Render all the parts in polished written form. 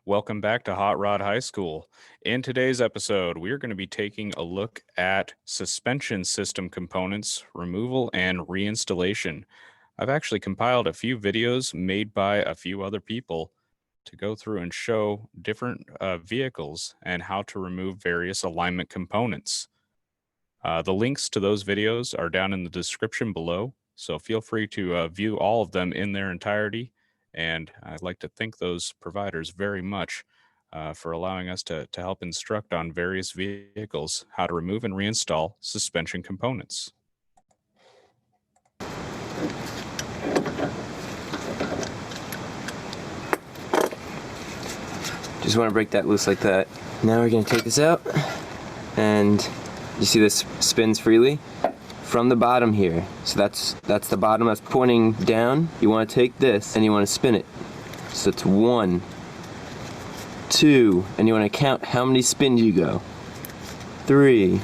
Welcome back to Hot Rod High School. In today's episode, we are going to be taking a look at suspension system components, removal, and reinstallation. I've actually compiled a few videos made by a few other people to go through and show different vehicles and how to remove various alignment components. The links to those videos are down in the description below, so feel free to view all of them in their entirety. And I'd like to thank those providers very much for allowing us to help instruct on various vehicles how to remove and reinstall suspension components. Just want to break that loose like that. Now we're going to take this out, and you see this spins freely from the bottom here. So that's the bottom that's pointing down. You want to take this and you want to spin it. So it's 1, 2, and you want to count how many spins you go. 3,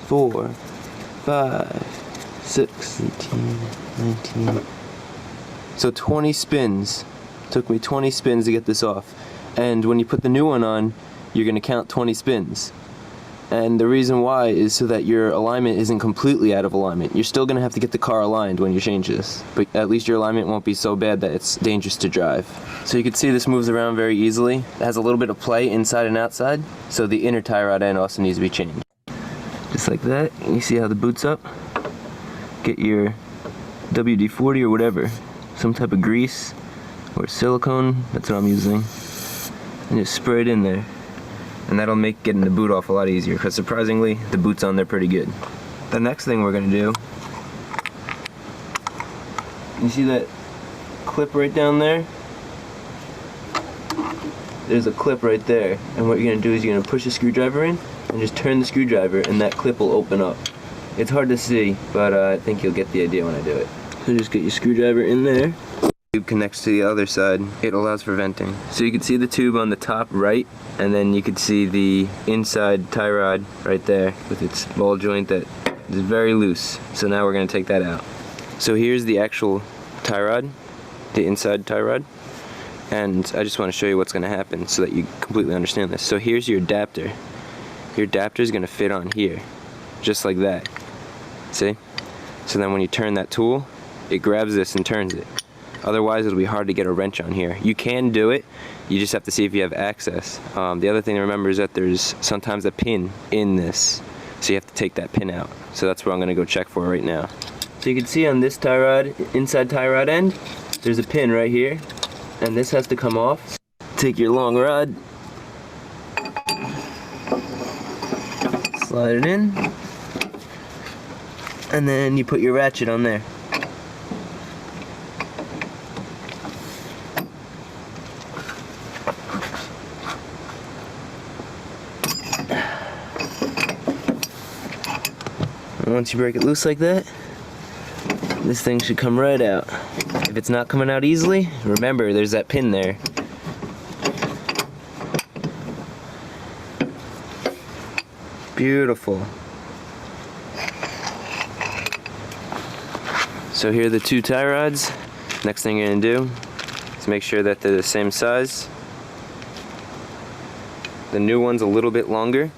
4, 5, 6, 18, 19. So 20 spins. Took me 20 spins to get this off. And when you put the new one on, you're going to count 20 spins. And the reason why is so that your alignment isn't completely out of alignment. You're still going to have to get the car aligned when you change this, but at least your alignment won't be so bad that it's dangerous to drive. So you can see this moves around very easily. It has a little bit of play inside and outside, so the inner tie rod end also needs to be changed. Just like that. You see how the boot's up? Get your WD-40 or whatever, some type of grease or silicone, that's what I'm using, and just spray it in there. And that'll make getting the boot off a lot easier, because surprisingly, the boot's on there pretty good. The next thing we're going to do, you see that clip right down there? There's a clip right there, and what you're going to do is you're going to push the screwdriver in, and just turn the screwdriver, and that clip will open up. It's hard to see, but I think you'll get the idea when I do it. So just get your screwdriver in there. Tube connects to the other side. It allows for venting. So you can see the tube on the top right, and then you can see the inside tie rod right there with its ball joint that is very loose. So now we're going to take that out. So here's the actual tie rod, the inside tie rod, and I just want to show you what's going to happen so that you completely understand this. So here's your adapter. Your adapter is going to fit on here, just like that. See? So then when you turn that tool, it grabs this and turns it. Otherwise, it'll be hard to get a wrench on here. You can do it, you just have to see if you have access. The other thing to remember is that there's sometimes a pin in this, so you have to take that pin out. So that's what I'm gonna go check for right now. So you can see on this tie rod, inside tie rod end, there's a pin right here, and this has to come off. Take your long rod, slide it in, and then you put your ratchet on there. Once you break it loose like that, this thing should come right out. If it's not coming out easily, remember there's that pin there. Beautiful. So here are the two tie rods. Next thing you're going to do is make sure that they're the same size. The new one's a little bit longer,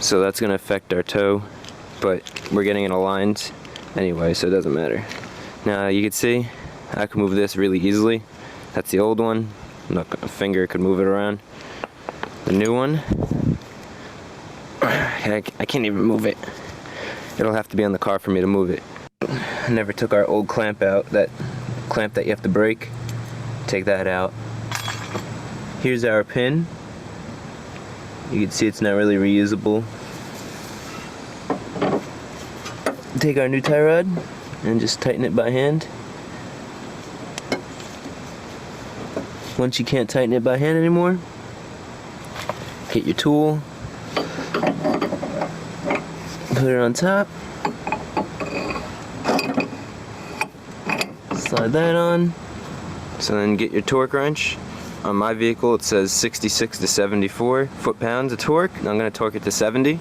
so that's going to affect our toe. But we're getting it aligned anyway, so it doesn't matter. Now you can see I can move this really easily. That's the old one. A finger could move it around. The new one, I can't even move it. It'll have to be on the car for me to move it. I never took our old clamp out, that clamp that you have to break. Take that out. Here's our pin. You can see it's not really reusable. Take our new tie rod and just tighten it by hand. Once you can't tighten it by hand anymore, get your tool, put it on top, slide that on. So then get your torque wrench. On my vehicle it says 66 to 74 foot-pounds of torque. I'm going to torque it to 70.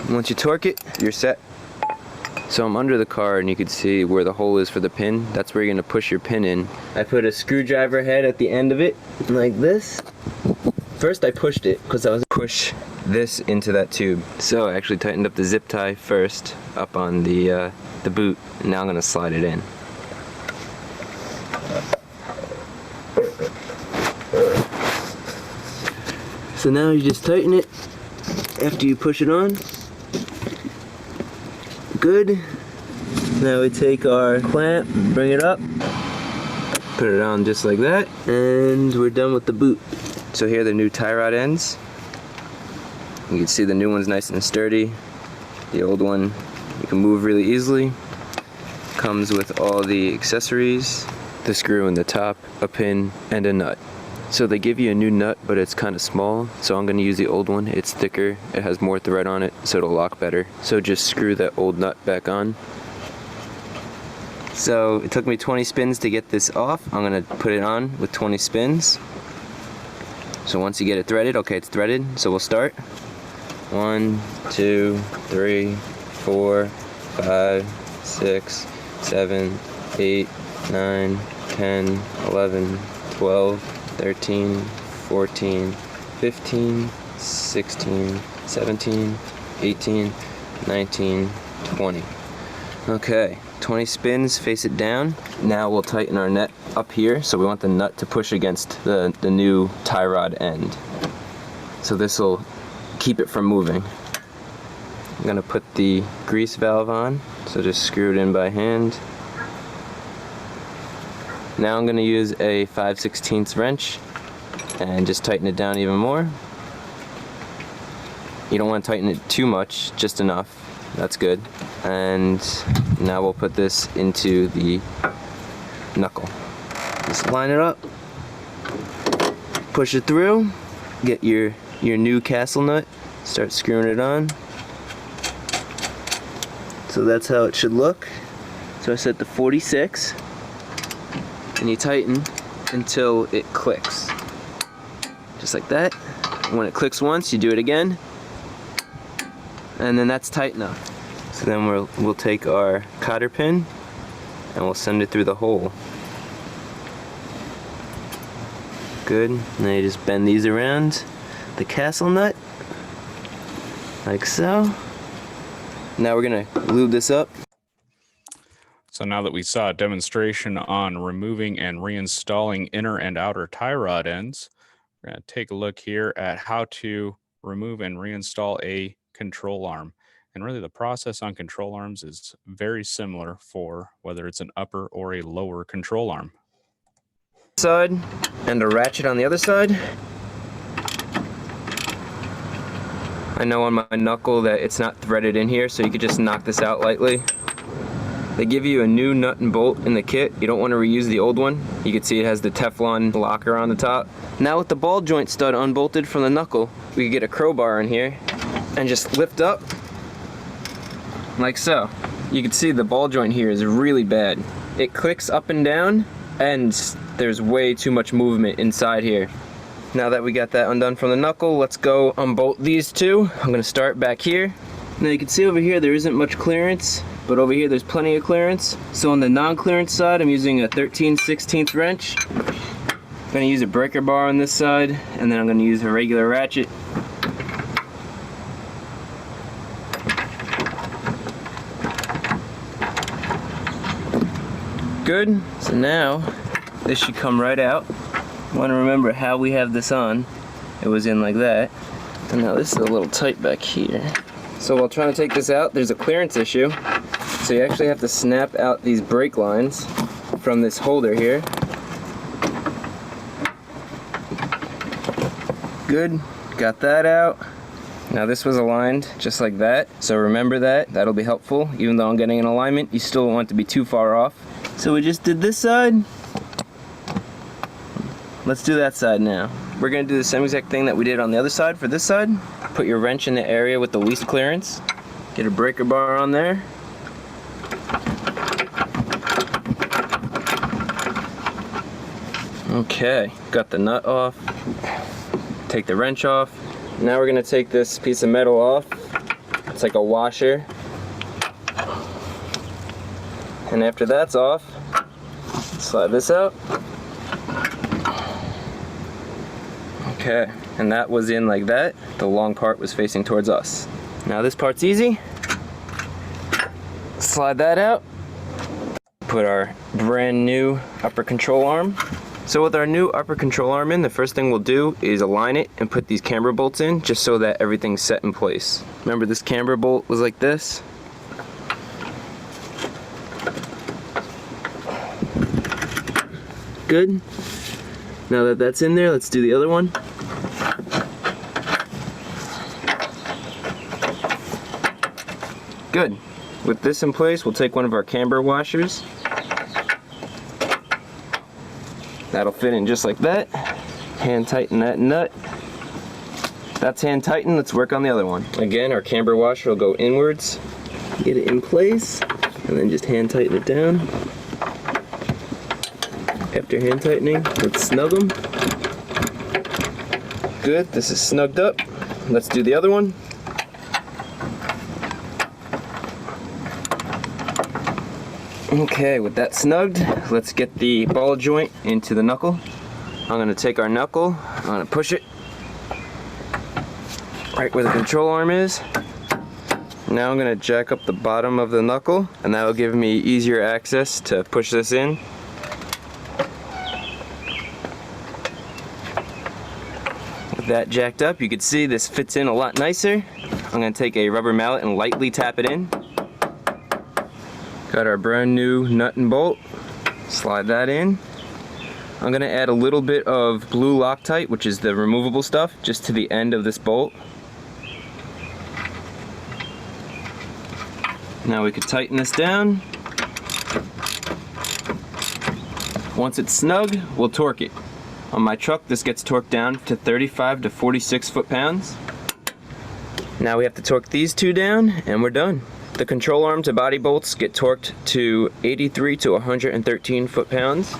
Once you torque it, you're set. So I'm under the car and you can see where the hole is for the pin. That's where you're gonna push your pin in. I put a screwdriver head at the end of it, like this. First I pushed it, because I was push this into that tube. So I actually tightened up the zip tie first, up on the boot, and now I'm gonna slide it in. So now you just tighten it after you push it on. Good. Now we take our clamp, bring it up, put it on just like that, and we're done with the boot. So here are the new tie rod ends. You can see the new one's nice and sturdy. The old one you can move really easily. Comes with all the accessories, the screw in the top, a pin, and a nut. So they give you a new nut, but it's kind of small, so I'm going to use the old one. It's thicker, it has more thread on it, so it'll lock better. So just screw that old nut back on. So it took me 20 spins to get this off. I'm going to put it on with 20 spins. So once you get it threaded, okay, it's threaded, so we'll start. 1, 2, 3, 4, 5, 6, 7, 8, 9, 10, 11, 12, 13, 14, 15, 16, 17, 18, 19, 20. Okay, 20 spins, face it down. Now we'll tighten our nut up here, so we want the nut to push against the new tie rod end. So this will keep it from moving. I'm gonna put the grease valve on, so just screw it in by hand. Now I'm going to use a 5/16 wrench and just tighten it down even more. You don't want to tighten it too much, just enough. That's good. And now we'll put this into the knuckle. Just line it up, push it through, get your new castle nut, start screwing it on. So that's how it should look. So I set the 46. And you tighten until it clicks. Just like that. And when it clicks once, you do it again. And then that's tight enough. So then we'll take our cotter pin and we'll send it through the hole. Good. And then you just bend these around the castle nut. Like so. Now we're gonna lube this up. So now that we saw a demonstration on removing and reinstalling inner and outer tie rod ends, we're going to take a look here at how to remove and reinstall a control arm. And really the process on control arms is very similar for whether it's an upper or a lower control arm. Side and a ratchet on the other side. I know on my knuckle that it's not threaded in here, so you could just knock this out lightly. They give you a new nut and bolt in the kit. You don't want to reuse the old one. You can see it has the Teflon locker on the top. Now with the ball joint stud unbolted from the knuckle, we can get a crowbar in here and just lift up like so. You can see the ball joint here is really bad. It clicks up and down and there's way too much movement inside here. Now that we got that undone from the knuckle, let's go unbolt these two. I'm gonna start back here. Now you can see over here there isn't much clearance, but over here there's plenty of clearance. So on the non-clearance side, I'm using a 13/16 wrench. I'm gonna use a breaker bar on this side, and then I'm gonna use a regular ratchet. Good, so now this should come right out. I wanna remember how we have this on. It was in like that. And now this is a little tight back here. So while trying to take this out, there's a clearance issue. So you actually have to snap out these brake lines from this holder here. Good, got that out. Now this was aligned just like that. So remember that, that'll be helpful. Even though I'm getting an alignment, you still don't want it to be too far off. So we just did this side. Let's do that side now. We're gonna do the same exact thing that we did on the other side for this side. Put your wrench in the area with the least clearance. Get a breaker bar on there. Okay, got the nut off. Take the wrench off. Now we're gonna take this piece of metal off It's like a washer. And after that's off, slide this out. Okay, and that was in like that. The long part was facing towards us. Now this part's easy. Slide that out. Put our brand new upper control arm. So with our new upper control arm in, the first thing we'll do is align it and put these camber bolts in, just so that everything's set in place. Remember, this camber bolt was like this. Good. Now that that's in there, let's do the other one. Good. With this in place, we'll take one of our camber washers. That'll fit in just like that. Hand tighten that nut. That's hand tightened. Let's work on the other one. Again, our camber washer will go inwards. Get it in place, and then just hand tighten it down. After hand tightening, let's snug them. Good, this is snugged up. Let's do the other one. Okay, with that snugged, let's get the ball joint into the knuckle. I'm gonna take our knuckle, I'm gonna push it right where the control arm is. Now I'm gonna jack up the bottom of the knuckle, and that will give me easier access to push this in. With that jacked up, you can see this fits in a lot nicer. I'm gonna take a rubber mallet and lightly tap it in. Got our brand new nut and bolt. Slide that in. I'm gonna add a little bit of blue Loctite, which is the removable stuff, just to the end of this bolt. Now we could tighten this down. Once it's snug, we'll torque it. On my truck, this gets torqued down to 35 to 46 foot-pounds. Now we have to torque these two down, and we're done. The control arm to body bolts get torqued to 83 to 113 foot-pounds.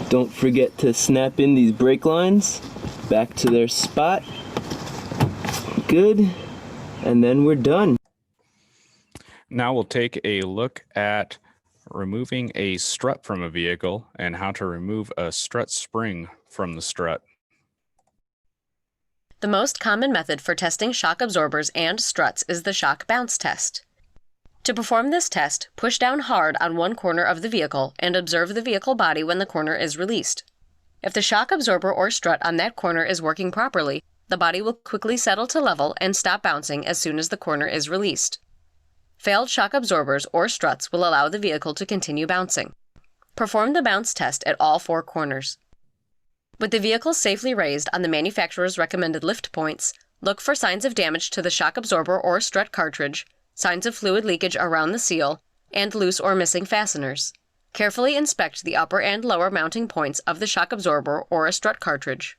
Don't forget to snap in these brake lines back to their spot. Good. And then we're done. Now we'll take a look at removing a strut from a vehicle and how to remove a strut spring from the strut. The most common method for testing shock absorbers and struts is the shock bounce test. To perform this test, push down hard on one corner of the vehicle and observe the vehicle body when the corner is released. If the shock absorber or strut on that corner is working properly, the body will quickly settle to level and stop bouncing as soon as the corner is released. Failed shock absorbers or struts will allow the vehicle to continue bouncing. Perform the bounce test at all four corners. With the vehicle safely raised on the manufacturer's recommended lift points, look for signs of damage to the shock absorber or strut cartridge, signs of fluid leakage around the seal, and loose or missing fasteners. Carefully inspect the upper and lower mounting points of the shock absorber or a strut cartridge.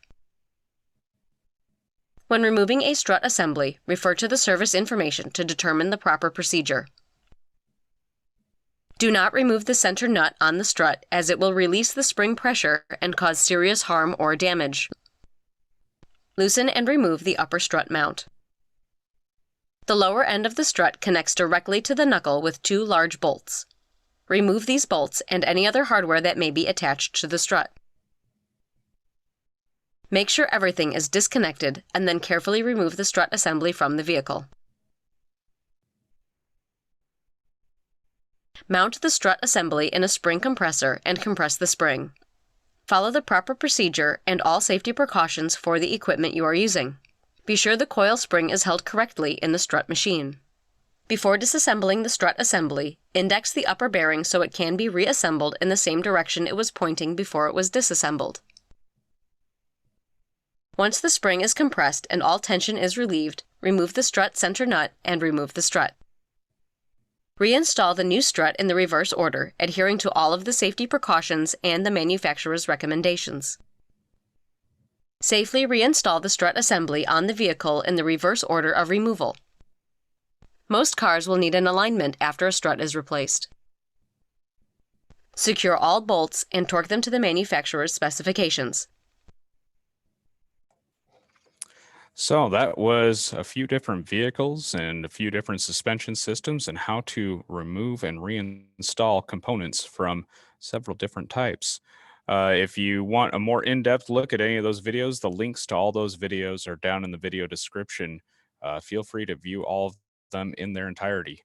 When removing a strut assembly, refer to the service information to determine the proper procedure. Do not remove the center nut on the strut, as it will release the spring pressure and cause serious harm or damage. Loosen and remove the upper strut mount. The lower end of the strut connects directly to the knuckle with two large bolts. Remove these bolts and any other hardware that may be attached to the strut. Make sure everything is disconnected and then carefully remove the strut assembly from the vehicle. Mount the strut assembly in a spring compressor and compress the spring. Follow the proper procedure and all safety precautions for the equipment you are using. Be sure the coil spring is held correctly in the strut machine. Before disassembling the strut assembly, index the upper bearing so it can be reassembled in the same direction it was pointing before it was disassembled. Once the spring is compressed and all tension is relieved, remove the strut center nut and remove the strut. Reinstall the new strut in the reverse order, adhering to all of the safety precautions and the manufacturer's recommendations. Safely reinstall the strut assembly on the vehicle in the reverse order of removal. Most cars will need an alignment after a strut is replaced. Secure all bolts and torque them to the manufacturer's specifications. So that was a few different vehicles and a few different suspension systems and how to remove and reinstall components from several different types. If you want a more in-depth look at any of those videos, the links to all those videos are down in the video description. Feel free to view all of them in their entirety.